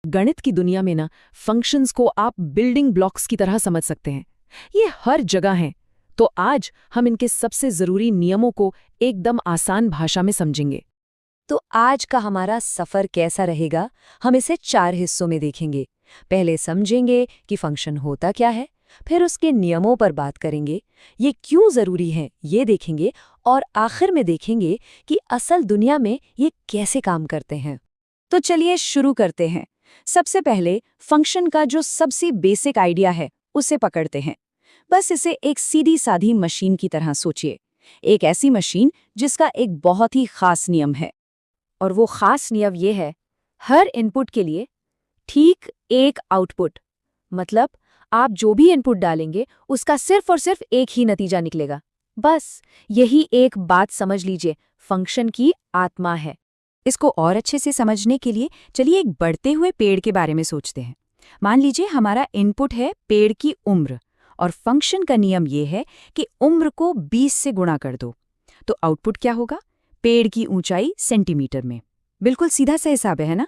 गणित की दुनिया में ना फंक्शंस को आप बिल्डिंग ब्लॉक्स की तरह समझ सकते हैं। ये हर जगह हैं। तो आज हम इनके सबसे जरूरी नियमों को एकदम आसान भाषा में समझेंगे। तो आज का हमारा सफर कैसा रहेगा, हम इसे 4 हिस्सों में देखेंगे। पहले समझेंगे कि फंक्शन होता क्या है, फिर उसके नियमों पर बात करेंगे, ये क्यों जरूरी है ये देखेंगे, और आखिर में देखेंगे कि असल दुनिया में ये कैसे काम करते हैं। तो चलिए शुरू करते हैं। सबसे पहले फंक्शन का जो सबसे बेसिक आइडिया है उसे पकड़ते हैं। बस इसे एक सीधी साधी मशीन की तरह सोचिए, एक ऐसी मशीन जिसका एक बहुत ही खास नियम है। और वो खास नियम ये है, हर इनपुट के लिए ठीक एक आउटपुट। मतलब आप जो भी इनपुट डालेंगे उसका सिर्फ और सिर्फ एक ही नतीजा निकलेगा। बस यही एक बात समझ लीजिए, फंक्शन की आत्मा है। इसको और अच्छे से समझने के लिए चलिए एक बढ़ते हुए पेड़ के बारे में सोचते हैं। मान लीजिए हमारा इनपुट है पेड़ की उम्र, और फंक्शन का नियम ये है कि उम्र को 20 से गुणा कर दो। तो आउटपुट क्या होगा? पेड़ की ऊंचाई सेंटीमीटर में। बिल्कुल सीधा सा हिसाब है ना?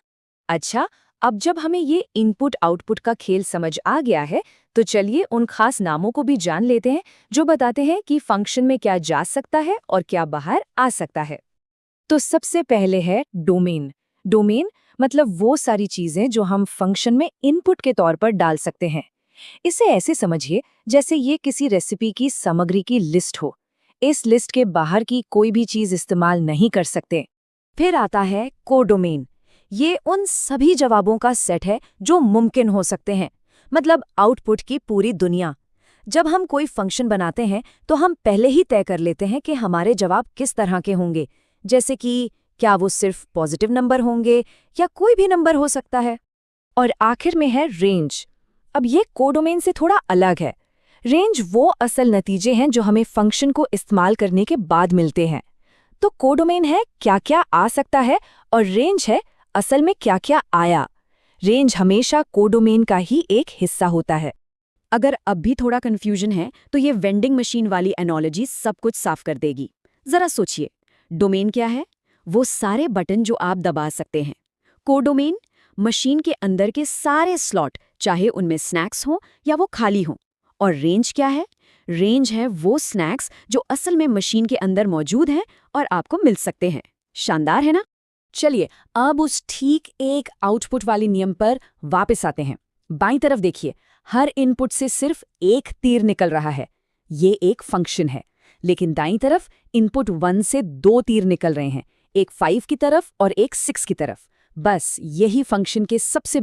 अच्छा, अब जब हमें ये इनपुट आउटपुट का खेल समझ आ गया है, तो चलिए उन खास नामों को भी जान लेते हैं जो बताते हैं कि फंक्शन में क्या जा सकता है और क्या बाहर आ सकता है। तो सबसे पहले है डोमेन। डोमेन मतलब वो सारी चीजें जो हम फंक्शन में इनपुट के तौर पर डाल सकते हैं। इसे ऐसे समझिए जैसे ये किसी रेसिपी की सामग्री की लिस्ट हो। इस लिस्ट के बाहर की कोई भी चीज इस्तेमाल नहीं कर सकते। फिर आता है कोडोमेन। ये उन सभी जवाबों का सेट है जो मुमकिन हो सकते हैं, मतलब आउटपुट की पूरी दुनिया। जब हम कोई फंक्शन बनाते हैं तो हम पहले ही तय कर लेते हैं कि हमारे जवाब किस तरह के होंगे, जैसे कि क्या वो सिर्फ पॉजिटिव नंबर होंगे या कोई भी नंबर हो सकता है। और आखिर में है रेंज। अब ये कोडोमेन से थोड़ा अलग है। रेंज वो असल नतीजे हैं जो हमें फंक्शन को इस्तेमाल करने के बाद मिलते हैं। तो कोडोमेन है क्या क्या आ सकता है, और रेंज है असल में क्या क्या आया। रेंज हमेशा कोडोमेन का ही एक हिस्सा होता है। अगर अब भी थोड़ा कंफ्यूजन है तो ये वेंडिंग मशीन वाली एनोलॉजी सब कुछ साफ कर देगी। जरा सोचिए, डोमेन क्या है? वो सारे बटन जो आप दबा सकते हैं। कोडोमेन मशीन के अंदर के सारे स्लॉट, चाहे उनमें स्नैक्स हों या वो खाली हों। और रेंज क्या है? रेंज है वो स्नैक्स जो असल में मशीन के अंदर मौजूद हैं और आपको मिल सकते हैं। शानदार है ना? चलिए अब उस ठीक एक आउटपुट वाले नियम पर वापस आते हैं। बाईं तरफ देखिए, हर इनपुट से सिर्फ एक तीर निकल रहा है। ये एक फंक्शन है। लेकिन दाईं तरफ इनपुट 1 से 2 तीर निकल रहे हैं, एक 5 की तरफ और एक 6 की तरफ। बस यही फंक्शन के सबसे